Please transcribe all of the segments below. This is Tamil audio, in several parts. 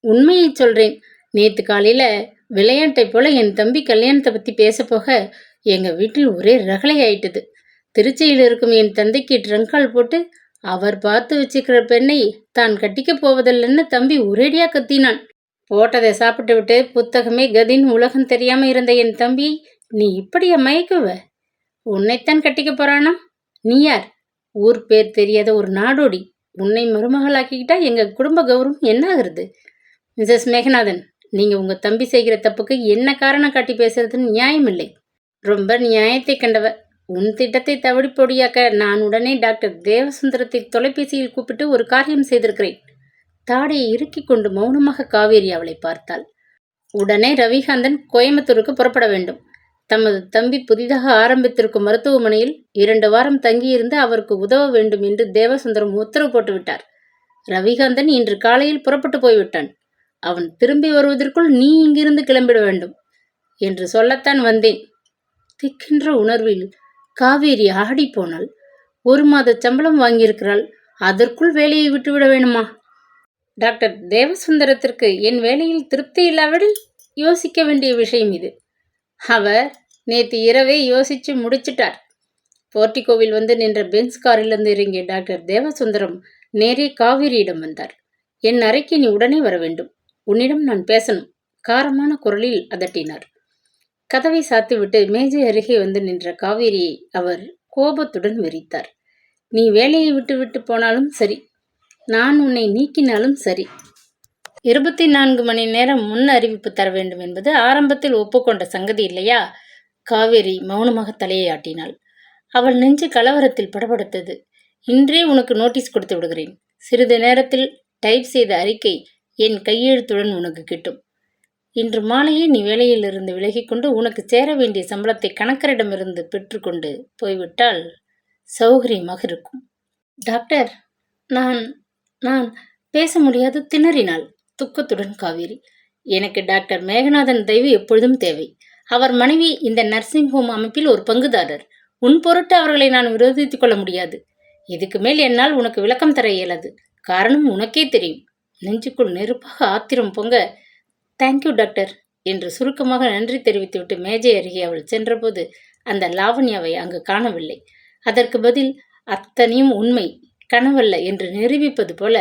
உண்மையை சொல்றேன். நேத்து காலையில விளையாட்டை போல என் தம்பி கல்யாணத்தை பத்தி பேசப்போக எங்க வீட்டில் ஒரே ரகளை ஆயிட்டது. திருச்சியில் இருக்கும் என் தந்தைக்கு ட்ரங்கால் போட்டு அவர் பார்த்து வச்சுக்கிற பெண்ணை தான் கட்டிக்கப் போவதில்லைன்னு தம்பி ஒரேடியா கத்தினான். போட்டதை சாப்பிட்டு விட்டு புத்தகமே கதின்னு உலகம் தெரியாம இருந்த என் தம்பியை நீ இப்படியா மயக்குவ? உன்னைத்தான் கட்டிக்க போறானா? நீ யார்? ஊர் பேர் தெரியாத ஒரு நாடோடி. உன்னை மருமகளாக்கிக்கிட்டா எங்க குடும்ப கௌரவம் என்ன ஆகுறது? மிஸ்ஸஸ் மேகநாதன், நீங்க உங்க தம்பி செய்கிற தப்புக்கு என்ன காரணம் காட்டி பேசுறதுன்னு நியாயமில்லை. ரொம்ப நியாயத்தை கண்டவ. உன் திட்டத்தை தவிடி பொடியாக்க நான் உடனே டாக்டர் தேவசுந்தரத்தை தொலைபேசியில் கூப்பிட்டு ஒரு காரியம் செய்திருக்கிறேன். தாடையை இறுக்கிக் கொண்டு மௌனமாக காவேரி அவளை பார்த்தாள். உடனே ரவிகாந்தன் கோயம்புத்தூருக்கு புறப்பட வேண்டும். தமது தம்பி புதிதாக ஆரம்பித்திருக்கும் மருத்துவமனையில் 2 வாரம் தங்கியிருந்து அவருக்கு உதவ வேண்டும் என்று தேவசுந்தரம் உத்தரவு போட்டுவிட்டார். ரவிகாந்தன் இன்று காலையில் புறப்பட்டு போய்விட்டான். அவன் திரும்பி வருவதற்குள் நீ இங்கிருந்து கிளம்பிட வேண்டும் என்று சொல்லத்தான் வந்தேன். திக்கின்ற உணர்வில் காவேரி ஆடி போனாள். 1 மாத சம்பளம் வாங்கியிருக்கிறாள். அதற்குள் வேலையை விட்டுவிட வேணுமா? டாக்டர் தேவசுந்தரத்திற்கு என் வேலையில் திருப்தி இல்லாவிடில் யோசிக்க வேண்டிய விஷயம் இது. அவர் நேற்று இரவே யோசிச்சு முடிச்சிட்டார். போர்ட்டிகோவில் வந்து நின்ற பென்ஸ் காரிலிருந்து இறங்கிய டாக்டர் தேவசுந்தரம் நேரே காவேரியிடம் வந்தார். என் அறைக்கு நீ உடனே வர வேண்டும். உன்னிடம் நான் பேசணும். காரமான குரலில் அதட்டினார். கதவை சாத்திவிட்டு மேஜை அருகே வந்து நின்ற காவேரியை அவர் கோபத்துடன் வெறித்தார். நீ வேலையை விட்டு விட்டு போனாலும் சரி, நான் உன்னை நீக்கினாலும் சரி, 24 மணி நேரம் முன் அறிவிப்பு தர வேண்டும் என்பது ஆரம்பத்தில் ஒப்புக்கொண்ட சங்கதி இல்லையா? காவேரி மௌனமாக தலையை ஆட்டினாள். அவள் நெஞ்சு கலவரத்தில் படபடுத்தது. இன்றே உனக்கு நோட்டீஸ் கொடுத்து விடுகிறேன். சிறிது நேரத்தில் டைப் செய்த அறிக்கை என் கையெழுத்துடன் உனக்கு கிட்டும். இன்று மாலையே நீ வேலையிலிருந்து விலகிக்கொண்டு உனக்கு சேர வேண்டிய சம்பளத்தை கணக்கரிடமிருந்து பெற்றுக்கொண்டு போய்விட்டால் சௌகரியமாக இருக்கும். டாக்டர், நான் நான் பேச முடியாது திணறினாள் துக்கத்துடன் காவேரி. எனக்கு டாக்டர் மேகநாதன் தயவு எப்பொழுதும் தேவை. அவர் மனைவி இந்த நர்சிங் ஹோம் அமைப்பில் ஒரு பங்குதாரர். உன் பொருட்டு அவர்களை நான் விரோதித்துக் கொள்ள முடியாது. இதுக்கு மேல் என்னால் உனக்கு விளக்கம் தர இயலாது. காரணம் உனக்கே தெரியும். நெஞ்சுக்குள் நெருப்பாக ஆத்திரம் பொங்க, தேங்க்யூ டாக்டர் என்று சுருக்கமாக நன்றி தெரிவித்துவிட்டு மேஜை அருகே அவள் சென்றபோது அந்த லாவண்யாவை அங்கு காணவில்லை. அதற்கு பதில் அத்தனையும் உண்மை, கனவல்ல என்று நிரூபிப்பது போல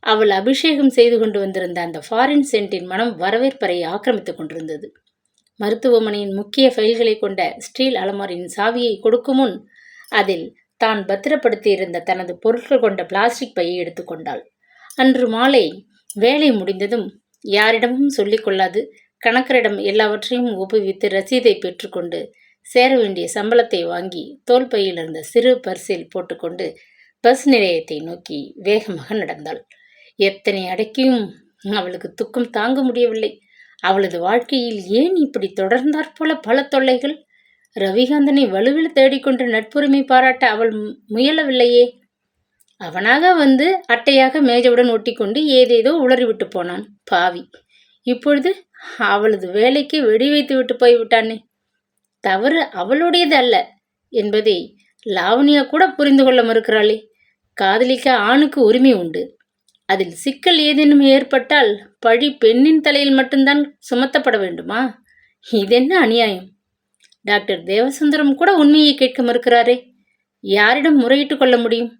அவள் அபிஷேகம் செய்து கொண்டு வந்திருந்த அந்த ஃபாரின் சென்ட்டின் மனம் வரவேற்பறையை ஆக்கிரமித்துக் கொண்டிருந்தது. மருத்துவமனையின் முக்கிய ஃபைல்களை கொண்ட ஸ்டீல் அலமாரியின் சாவியை கொடுக்கும் முன் அதில் தான் பத்திரப்படுத்தியிருந்த தனது பொருட்கள் கொண்ட பிளாஸ்டிக் பையை எடுத்துக்கொண்டாள். அன்று மாலை வேலை முடிந்ததும் யாரிடமும் சொல்லிக்கொள்ளாது கணக்கரிடம் எல்லாவற்றையும் ஒப்புவித்து ரசீதை பெற்றுக்கொண்டு சேர வேண்டிய சம்பளத்தை வாங்கி தோல் பையில் இருந்த சிறு பர்சில் போட்டுக்கொண்டு பஸ் நிலையத்தை நோக்கி வேகமாக நடந்தாள். எத்தனை அடக்கியும் அவளுக்கு துக்கம் தாங்க முடியவில்லை. அவளது வாழ்க்கையில் ஏன் இப்படி தொடர்ந்தாற்போல பல தொல்லைகள்? ரவிகாந்தனை வலுவில் தேடிக்கொண்டு நட்புரிமை பாராட்ட அவள் முயலவில்லையே. அவனாக வந்து அட்டையாக மேஜவுடன் ஒட்டிக்கொண்டு ஏதேதோ உளறிவிட்டு போனான் பாவி. இப்பொழுது அவளது வேலைக்கு வெடி வைத்து விட்டு போய்விட்டானே. தவறு அவளுடையது அல்ல என்பதை லாவண்யா கூட புரிந்து கொள்ள மறுக்கிறாளே. காதலிக்க ஆணுக்கு உரிமை உண்டு. அதில் சிக்கல் ஏதேனும் ஏற்பட்டால் பழி பெண்ணின் தலையில் மட்டும்தான் சுமத்தப்பட வேண்டுமா? இதென்ன அநியாயம்? டாக்டர் தேவசுந்தரம் கூட உண்மையை கேட்க மறுக்கிறாரே. யாரிடம் முறையிட்டு கொள்ள முடியும்?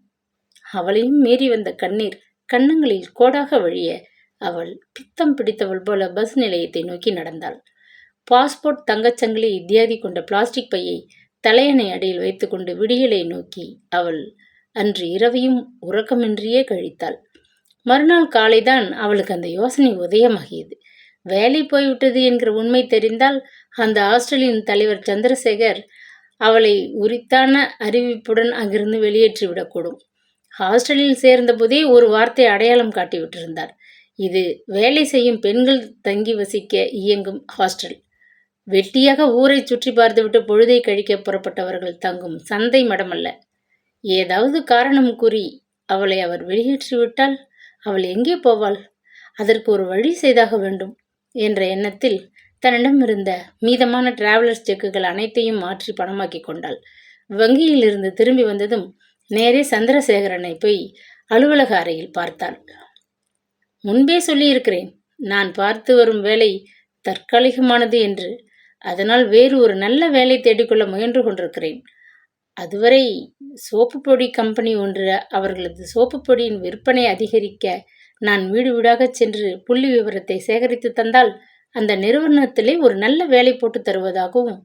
அவளையும் மீறி வந்த கண்ணீர் கன்னங்களில் கோடாக வழிய அவள் பித்தம் பிடித்தவள் போல பஸ் நிலையத்தை நோக்கி நடந்தாள். பாஸ்போர்ட், தங்கச்சங்கிலி இத்தியாதி கொண்ட பிளாஸ்டிக் பையை தலையணை அடியில் வைத்துக்கொண்டு விடியலை நோக்கி அவள் அன்று இரவையும் உறக்கமின்றியே கழித்தாள். மறுநாள் காலைதான் அவளுக்கு அந்த யோசனை உதயமாகியது. வேலை போய்விட்டது என்கிற உண்மை தெரிந்தால் அந்த ஹாஸ்டலின் தலைவர் சந்திரசேகர் அவளை உரித்தான அறிவிப்புடன் அங்கிருந்து வெளியேற்றிவிடக்கூடும். ஹாஸ்டலில் சேர்ந்தபோதே ஒரு வார்த்தை அடையாளம் காட்டிவிட்டிருந்தார். இது வேலை செய்யும் பெண்கள் தங்கி வசிக்க இயங்கும் ஹாஸ்டல். வெட்டியாக ஊரை சுற்றி பார்த்துவிட்டு பொழுதை கழிக்க புறப்பட்டவர்கள் தங்கும் சந்தை மடமல்ல. ஏதாவது காரணம் கூறி அவளை அவர் வெளியேற்றிவிட்டால் அவள் எங்கே போவாள்? அதற்கு ஒரு வழி செய்தாக வேண்டும் என்ற எண்ணத்தில் தன்னிடம் இருந்த மீதமான டிராவலர்ஸ் செக்குகள் அனைத்தையும் மாற்றி பணமாக்கி கொண்டாள். வங்கியில் இருந்து திரும்பி வந்ததும் நேரே சந்திரசேகரனை போய் அலுவலக அறையில் பார்த்தாள். முன்பே சொல்லியிருக்கிறேன், நான் பார்த்து வரும் வேலை தற்காலிகமானது என்று. அதனால் வேறு ஒரு நல்ல வேலை தேடிக்கொள்ள முயன்று கொண்டிருக்கிறேன். அதுவரை சோப்பு பொடி கம்பெனி ஒன்று அவர்களது சோப்பு பொடியின் விற்பனை அதிகரிக்க நான் வீடு வீடாகச் சென்று புள்ளி விவரத்தை சேகரித்து தந்தால் அந்த நிறுவனத்திலே ஒரு நல்ல வேலை போட்டு தருவதாகவும்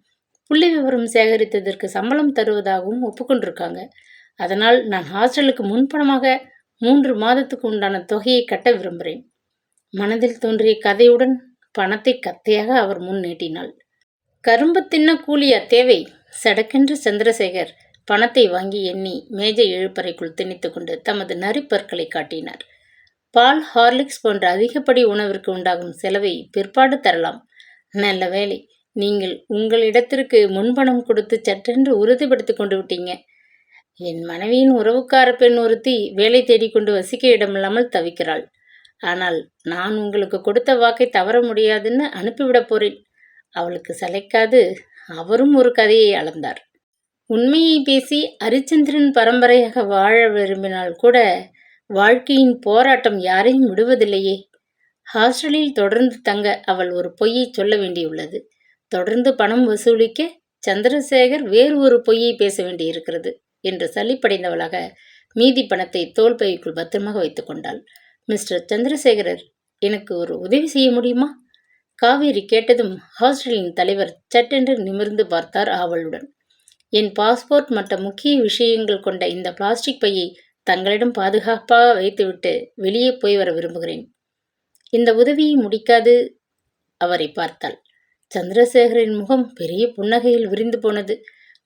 புள்ளி விவரம் சேகரித்ததற்கு சம்பளம் தருவதாகவும் ஒப்புக்கொண்டிருக்காங்க. அதனால் நான் ஹாஸ்டலுக்கு முன்பணமாக 3 மாதத்துக்கு உண்டான தொகையை கட்ட விரும்புகிறேன். மனதில் தோன்றிய கதையுடன் பணத்தை கத்தையாக அவர் முன் நீட்டினாள். கரும்பு தின்ன கூலியா தேவை? சடக்கென்று சந்திரசேகர் பணத்தை வாங்கி எண்ணி மேஜை இழுப்பறைக்குள் திணித்து கொண்டு தமது நரிப்பற்களை காட்டினார். பால், ஹார்லிக்ஸ் போன்ற அதிகப்படி உணவிற்கு உண்டாகும் செலவை பிற்பாடு தரலாம். நல்ல வேலை, நீங்கள் உங்களிடத்திற்கு முன்பணம் கொடுத்து சற்றென்று உறுதிப்படுத்தி கொண்டு விட்டீங்க. என் மனைவியின் உறவுக்கார பெண் ஒருத்தி வேலை தேடிக்கொண்டு வசிக்க இடமில்லாமல் தவிக்கிறாள். ஆனால் நான் உங்களுக்கு கொடுத்த வாக்கை தவற முடியாதுன்னு அனுப்பிவிடப் போறேன். அவளுக்கு சளைக்காது அவரும் ஒரு கதையை அளந்தார். உண்மையை பேசி அரிச்சந்திரன் பரம்பரையாக வாழ விரும்பினால் கூட வாழ்க்கையின் போராட்டம் யாரையும் விடுவதில்லையே. ஹாஸ்டலில் தொடர்ந்து தங்க அவள் ஒரு பொய்யை சொல்ல வேண்டியுள்ளது. தொடர்ந்து பணம் வசூலிக்க சந்திரசேகர் வேறு ஒரு பொய்யை பேச வேண்டியிருக்கிறது என்று சலிப்படைந்தவளாக மீதி பணத்தை தோல் பைக்குள் பத்திரமாக வைத்துக் கொண்டாள். மிஸ்டர் சந்திரசேகரர், எனக்கு ஒரு உதவி செய்ய முடியுமா? காவேரி கேட்டதும் ஹாஸ்டலின் தலைவர் சட்டென்று நிமிர்ந்து பார்த்தார் ஆவலுடன். என் பாஸ்போர்ட் மற்ற முக்கிய விஷயங்கள் கொண்ட இந்த பிளாஸ்டிக் பையை தங்களிடம் பாதுகாப்பாக வைத்துவிட்டு வெளியே போய் வர விரும்புகிறேன். இந்த உதவியை முடிக்காது அவரை பார்த்தாள். சந்திரசேகரின் முகம் பெரிய புன்னகையில் விரிந்து போனது.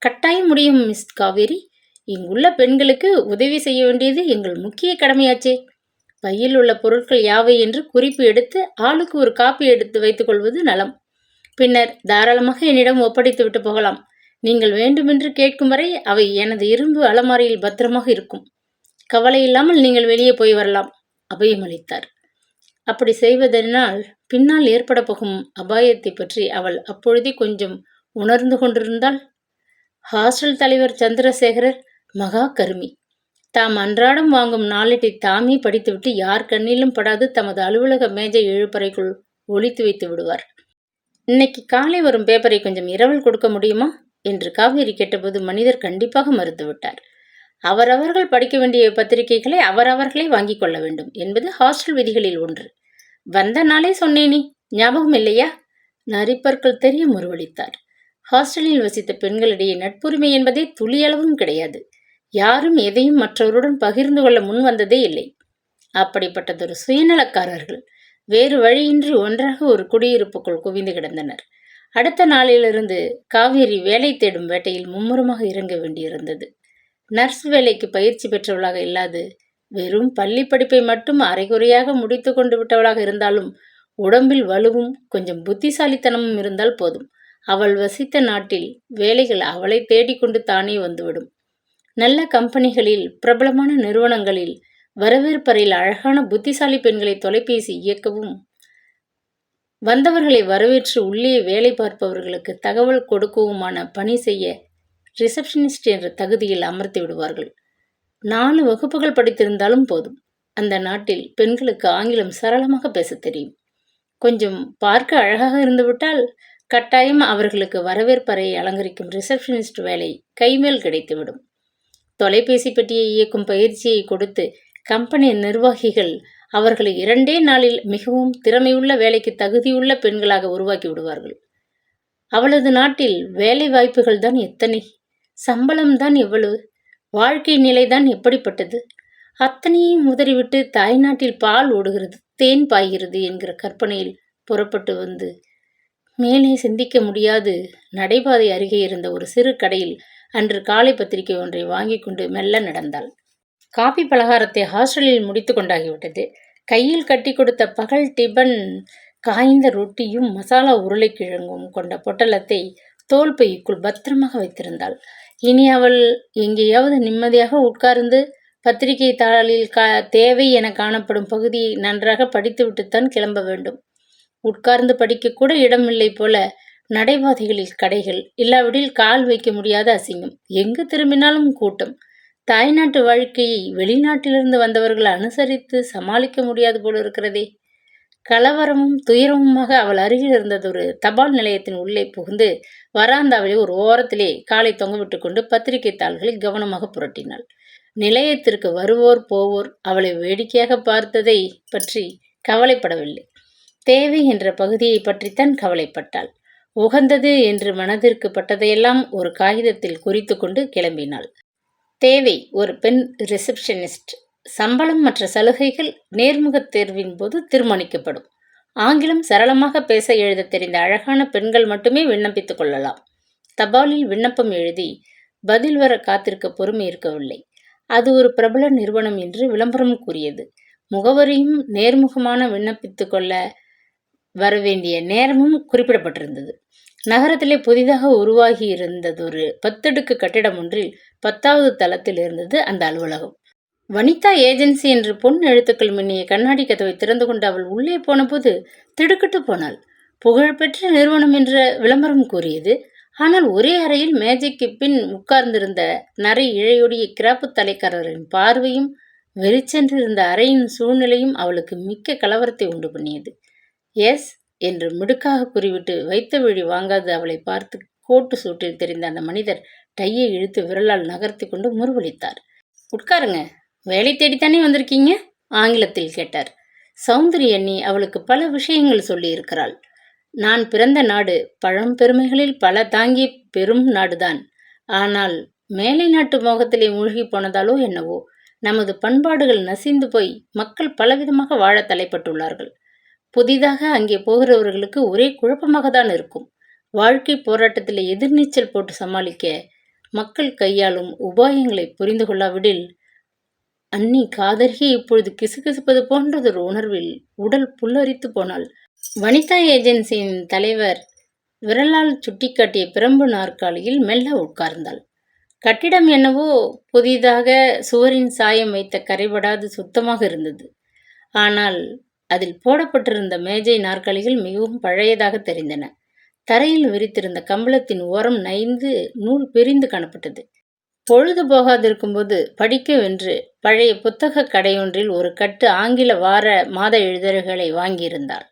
கட்டாயம் முடியும் மிஸ் காவேரி. இங்குள்ள பெண்களுக்கு உதவி செய்ய வேண்டியது எங்கள் முக்கிய கடமையாச்சே. பையில் உள்ள பொருட்கள் யாவை என்று குறிப்பு எடுத்து ஆளுக்கு ஒரு காப்பி எடுத்து வைத்துக் கொள்வது நலம். பின்னர் தாராளமாக என்னிடம் ஒப்படைத்து விட்டு போகலாம். நீங்கள் வேண்டுமென்று கேட்கும் வரை அவை எனது இரும்பு அலமாரியில் பத்திரமாக இருக்கும். கவலை இல்லாமல் நீங்கள் வெளியே போய் வரலாம், அபயமளித்தார். அப்படி செய்வதனால் பின்னால் ஏற்பட போகும் அபாயத்தை பற்றி அவள் அப்பொழுதே கொஞ்சம் உணர்ந்து கொண்டிருந்தாள். ஹாஸ்டல் தலைவர் சந்திரசேகரர் மகா கருமி. தாம் அன்றாடம் வாங்கும் நாளேட்டை தாமே படித்துவிட்டு யார் கண்ணிலும் படாது தமது அலுவலக மேஜை இழுப்பறைக்குள் ஒளித்து வைத்து விடுவார். இன்னைக்கு காலை வரும் பேப்பரை கொஞ்சம் இரவல் கொடுக்க முடியுமா என்று காவேரி கேட்டபோது மனிதர் கண்டிப்பாக மறுத்துவிட்டார். அவரவர்கள் படிக்க வேண்டிய பத்திரிகைகளை அவரவர்களே வாங்கிக் கொள்ள வேண்டும் என்பது ஹாஸ்டல் விதிகளில் ஒன்று. வந்த நாளே சொன்னேனே, ஞாபகம் இல்லையா? நரிப்பற்கள் தெரிய முறுவளித்தார். ஹாஸ்டலில் வசித்த பெண்களிடையே நட்புரிமை என்பதே துளியளவும் கிடையாது. யாரும் எதையும் மற்றவருடன் பகிர்ந்து கொள்ள முன் வந்ததே இல்லை. அப்படிப்பட்டதொரு சுயநலக்காரர்கள் வேறு வழியின்றி ஒன்றாக ஒரு குடியிருப்புக்குள் குவிந்து கிடந்தனர். அடுத்த நாளிலிருந்து காவேரி வேலை தேடும் வேட்டையில் மும்முரமாக இறங்க வேண்டியிருந்தது. நர்ஸ் வேலைக்கு பயிற்சி பெற்றவளாக இல்லாது வெறும் பள்ளி படிப்பை மட்டும் அரைகுறையாக முடித்து கொண்டு விட்டவளாக இருந்தாலும் உடம்பில் வலுவும் கொஞ்சம் புத்திசாலித்தனமும் இருந்தால் போதும். அவள் வசித்த நாட்டில் வேலைகள் அவளை தேடிக்கொண்டு தானே வந்துவிடும். நல்ல கம்பெனிகளில், பிரபலமான நிறுவனங்களில் வரவேற்பறையில் அழகான புத்திசாலி பெண்களை தொலைபேசி இயக்கவும், வந்தவர்களை வரவேற்று உள்ளே வேலை பார்ப்பவர்களுக்கு தகவல் கொடுக்கவுமான பணி செய்ய ரிசப்ஷனிஸ்ட் என்ற தகுதியில் அமர்த்தி விடுவார்கள். 4 வகுப்புகள் படித்திருந்தாலும் போதும். அந்த நாட்டில் பெண்களுக்கு ஆங்கிலம் சரளமாக பேசத் தெரியும். கொஞ்சம் பார்க்க அழகாக இருந்துவிட்டால் கட்டாயம் அவர்களுக்கு வரவேற்பறையை அலங்கரிக்கும் ரிசப்ஷனிஸ்ட் வேலை கைமேல் கிடைத்துவிடும். தொலைபேசி பெட்டியை இயக்கும் பயிற்சியை கொடுத்து கம்பெனி நிர்வாகிகள் அவர்களை 2 நாளில் மிகவும் திறமையுள்ள வேலைக்கு தகுதியுள்ள பெண்களாக உருவாக்கி விடுவார்கள். அவளது நாட்டில் வேலை வாய்ப்புகள் தான் எத்தனை, சம்பளம்தான் எவ்வளவு, வாழ்க்கை நிலைதான் எப்படிப்பட்டது, அத்தனையும் உதறிவிட்டு தாய்நாட்டில் பால் ஓடுகிறது, தேன் பாய்கிறது என்கிற கற்பனையில் புறப்பட்டு வந்து மேலே சிந்திக்க முடியாது நடைபாதை அருகே இருந்த ஒரு சிறு கடையில் அன்று காலை பத்திரிகை ஒன்றை வாங்கி கொண்டு மெல்ல நடந்தாள். காபி பலகாரத்தை ஹாஸ்டலில் முடித்து கொண்டாகிவிட்டது. கையில் கட்டி கொடுத்த பகல் டிபன் காய்ந்த ரொட்டியும் மசாலா உருளைக்கிழங்கும் கொண்ட பொட்டலத்தை தோல் பைக்குள் பத்திரமாக வைத்திருந்தாள். இனி அவள் எங்கேயாவது நிம்மதியாக உட்கார்ந்து பத்திரிகை தாளில் தேவை என காணப்படும் பகுதியை நன்றாக படித்துவிட்டுத்தான் கிளம்ப வேண்டும். உட்கார்ந்து படிக்கக்கூட இடமில்லை போல நடைபாதைகளில் கடைகள், இல்லாவிடில் கால் வைக்க முடியாத அசிங்கம். எங்கு திரும்பினாலும் கூட்டம். தாய்நாட்டு வாழ்க்கையை வெளிநாட்டிலிருந்து வந்தவர்கள் அனுசரித்து சமாளிக்க முடியாது போல இருக்கிறதே. கலவரமும் துயரமுமாக அவள் அருகில் இருந்ததொரு தபால் நிலையத்தின் உள்ளே புகுந்து வராந்தாவிலே ஒரு ஓரத்திலே காலை தொங்கவிட்டு கொண்டு பத்திரிகை தாள்களை கவனமாக புரட்டினாள். நிலையத்திற்கு வருவோர் போவோர் அவளை வேடிக்கையாக பார்த்ததை பற்றி கவலைப்படவில்லை. தேவை என்ற பகுதியை பற்றித்தான் கவலைப்பட்டாள். உகந்தது என்று மனதிற்கு பட்டதையெல்லாம் ஒரு காகிதத்தில் குறித்து கொண்டு கிளம்பினாள். தேவை ஒரு பெண் ரிசப்ஷனிஸ்ட். சம்பளம் மற்ற சலுகைகள் நேர்முகத் தேர்வின் போது தீர்மானிக்கப்படும். ஆங்கிலம் சரளமாக பேச எழுத தெரிந்த அழகான பெண்கள் மட்டுமே விண்ணப்பித்துக் கொள்ளலாம். தபாலில் விண்ணப்பம் எழுதி பதில் வர காத்திருக்க பொறுமை இருக்கவில்லை. அது ஒரு பிரபல நிறுவனம் என்று விளம்பரம் கூறியது. முகவரியும் நேர்முகமான விண்ணப்பித்துக் கொள்ள வரவேண்டிய நேரமும் குறிப்பிடப்பட்டிருந்தது. நகரத்திலே புதிதாக உருவாகி இருந்ததொரு 10 அடுக்கு கட்டிடம் ஒன்றில் 10வது தளத்தில் இருந்தது அந்த அலுவலகம். வனிதா ஏஜென்சி என்று பொன் எழுத்துக்கள் மின்னிய கண்ணாடி கதவை திறந்து கொண்டு அவள் உள்ளே போனபோது திடுக்கிட்டு போனாள். புகழ்பெற்ற நிறுவனம் என்ற விளம்பரம் கூறியது. ஆனால் ஒரே அறையில் மேஜைக்கு பின் உட்கார்ந்திருந்த நரை இழையொடிய கிராப்பு தலைக்காரரின் பார்வையும் வெறிச்சென்றிருந்த அறையின் சூழ்நிலையும் அவளுக்கு மிக்க கலவரத்தை உண்டு பண்ணியது. எஸ் என்று மிடுக்காக கூறிவிட்டு வைத்த விழி வாங்காது அவளை பார்த்து கோட்டு சூட்டில் தெரிந்த அந்த மனிதர் டையை இழுத்து விரலால் நகர்த்தி கொண்டு முறுவலித்தார். உட்காருங்க, வேலை தேடித்தானே வந்திருக்கீங்க? ஆங்கிலத்தில் கேட்டார். சௌந்தரி அண்ணி அவளுக்கு பல விஷயங்கள் சொல்லி இருக்கிறாள். நான் பிறந்த நாடு பழம்பெருமைகளில் பல தாங்கிய பெரும் நாடுதான். ஆனால் மேலை நாட்டு மோகத்திலே மூழ்கி போனதாலோ என்னவோ நமது பண்பாடுகள் நசிந்து போய் மக்கள் பலவிதமாக வாழ தலைப்பட்டுள்ளார்கள். புதிதாக அங்கே போகிறவர்களுக்கு ஒரே குழப்பமாக தான் இருக்கும். வாழ்க்கை போராட்டத்தில் எதிர்நீச்சல் போட்டு சமாளிக்க மக்கள் கையாளும் உபாயங்களை புரிந்து கொள்ளாவிடில் அன்னி காதர்கி இப்பொழுது கிசுகிசுப்பது போன்றதொரு உணர்வில் உடல் புல்லரித்து போனாள். வனிதா ஏஜென்சியின் தலைவர் விரலால் சுட்டிக்காட்டிய பிரம்பு நாற்காலியில் மெல்ல உட்கார்ந்தாள். கட்டிடம் என்னவோ புதிதாக சுவரின் சாயம் வைத்த கரைபடாது சுத்தமாக இருந்தது. ஆனால் அதில் போடப்பட்டிருந்த மேஜை நாற்காலிகள் மிகவும் பழையதாக தெரிந்தன. தரையில் விரித்திருந்த கம்பளத்தின் ஓரம் நைந்து நூல் பிரிந்து காணப்பட்டது. பொழுது போகாதிருக்கும்போது படிக்கவென்று பழைய புத்தக கடையொன்றில் ஒரு கட்டு ஆங்கில வார மாத இதழ்களை வாங்கியிருந்தாள்.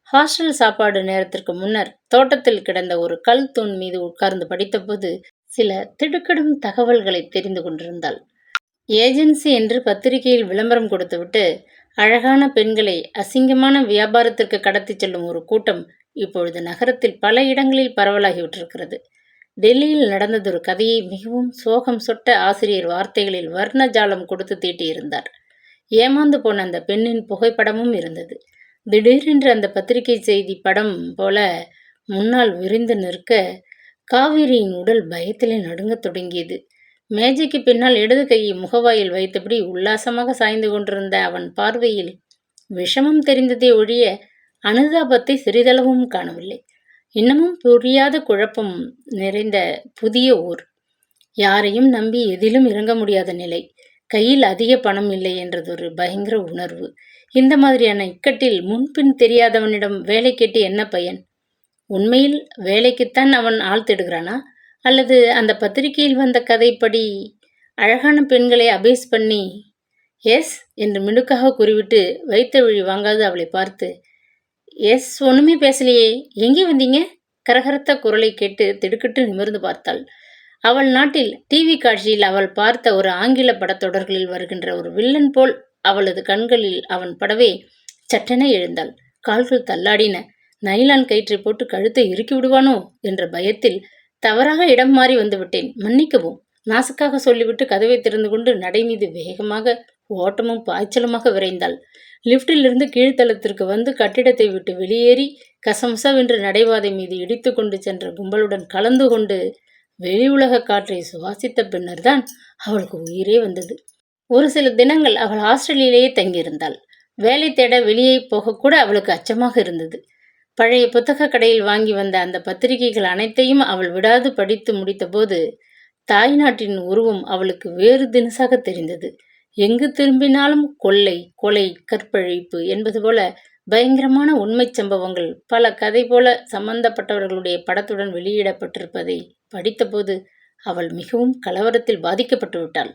ஹாஸ்டல் சாப்பாடு நேரத்திற்கு முன்னர் தோட்டத்தில் கிடந்த ஒரு கல் தூண் மீது உட்கார்ந்து படித்தபோது சில திடுக்கிடும் தகவல்களை தெரிந்து கொண்டிருந்தாள். ஏஜென்சி என்று பத்திரிகையில் விளம்பரம் கொடுத்துவிட்டு அழகான பெண்களை அசிங்கமான வியாபாரத்திற்கு கடத்தி செல்லும் ஒரு கூட்டம் இப்பொழுது நகரத்தில் பல இடங்களில் பரவலாகிவிட்டிருக்கிறது. டெல்லியில் நடந்ததொரு கதையை மிகவும் சோகம் சொட்ட ஆசிரியர் வார்த்தைகளில் வர்ண ஜாலம் கொடுத்து தீட்டியிருந்தார். ஏமாந்து போன அந்த பெண்ணின் புகைப்படமும் இருந்தது. திடீரென்று அந்த பத்திரிகை செய்தி படம் போல முன்னால் விரிந்து நிற்க காவேரியின் உடல் பயத்திலே நடுங்கத் தொடங்கியது. மேஜைக்கு பின்னால் இடது கையை முகவாயில் வைத்தபடி உல்லாசமாக சாய்ந்து கொண்டிருந்த அவன் பார்வையில் விஷமம் தெரிந்ததே ஒழிய அனுதாபத்தை சிறிதளவும் காணவில்லை. இன்னமும் புரியாத குழப்பம் நிறைந்த புதிய ஊர். யாரையும் நம்பி எதிலும் இறங்க முடியாத நிலை. கையில் அதிக பணம் இல்லை என்றதொரு பயங்கர உணர்வு. இந்த மாதிரியான இக்கட்டில் முன்பின் தெரியாதவனிடம் வேலை கேட்டு என்ன பயன்? உண்மையில் வேலைக்குத்தான் அவன் ஆள் தேடுகிறானா? அல்லது அந்த பத்திரிகையில் வந்த கதைப்படி அழகான பெண்களை அபேஸ் பண்ணி எஸ் என்று மிடுக்காக கூறிவிட்டு வைத்த விழி வாங்காது அவளை பார்த்து எஸ் ஒன்றுமே பேசலையே, எங்கே வந்தீங்க? கரகரத்த குரலை கேட்டு திடுக்கிட்டு நிமிர்ந்து பார்த்தாள். அவள் நாட்டில் டிவி காட்சியில் அவள் பார்த்த ஒரு ஆங்கில படத்தொடர்களில் வருகின்ற ஒரு வில்லன் போல் அவளது கண்களில் அவன் படவே சட்டென எழுந்தாள். கால்கள் தள்ளாடின. நைலான் கயிற்றை போட்டு கழுத்தை இறுக்கி விடுவானோ என்ற பயத்தில் தவறாக இடம் மாறி வந்து விட்டேன், மன்னிக்கவும். நாசுக்காக சொல்லிவிட்டு கதவை திறந்து கொண்டு நடை மீது வேகமாக ஓட்டமும் பாய்ச்சலுமாக விரைந்தாள். லிப்டிலிருந்து கீழ்த்தளத்திற்கு வந்து கட்டிடத்தை விட்டு வெளியேறி கசமசவென்று நடைபாதை மீது இடித்து கொண்டு சென்ற கும்பலுடன் கலந்து கொண்டு வெளி உலக காற்றை சுவாசித்த பின்னர் தான் அவளுக்கு உயிரே வந்தது. ஒரு சில தினங்கள் அவள் ஹாஸ்டலிலேயே தங்கியிருந்தாள். வேலை தேட வெளியே போகக்கூட அவளுக்கு அச்சமாக இருந்தது. பழைய புத்தக கடையில் வாங்கி வந்த அந்த பத்திரிகைகள் அனைத்தையும் அவள் விடாது படித்து முடித்தபோது தாய்நாட்டின் உருவம் அவளுக்கு வேறு தினசாக தெரிந்தது. எங்கு திரும்பினாலும் கொள்ளை, கொலை, கற்பழிப்பு என்பது போல பயங்கரமான உண்மை சம்பவங்கள் பல கதை போல சம்பந்தப்பட்டவர்களுடைய படத்துடன் வெளியிடப்பட்டிருப்பதை படித்தபோது அவள் மிகவும் கலவரத்தில் பாதிக்கப்பட்டு விட்டாள்.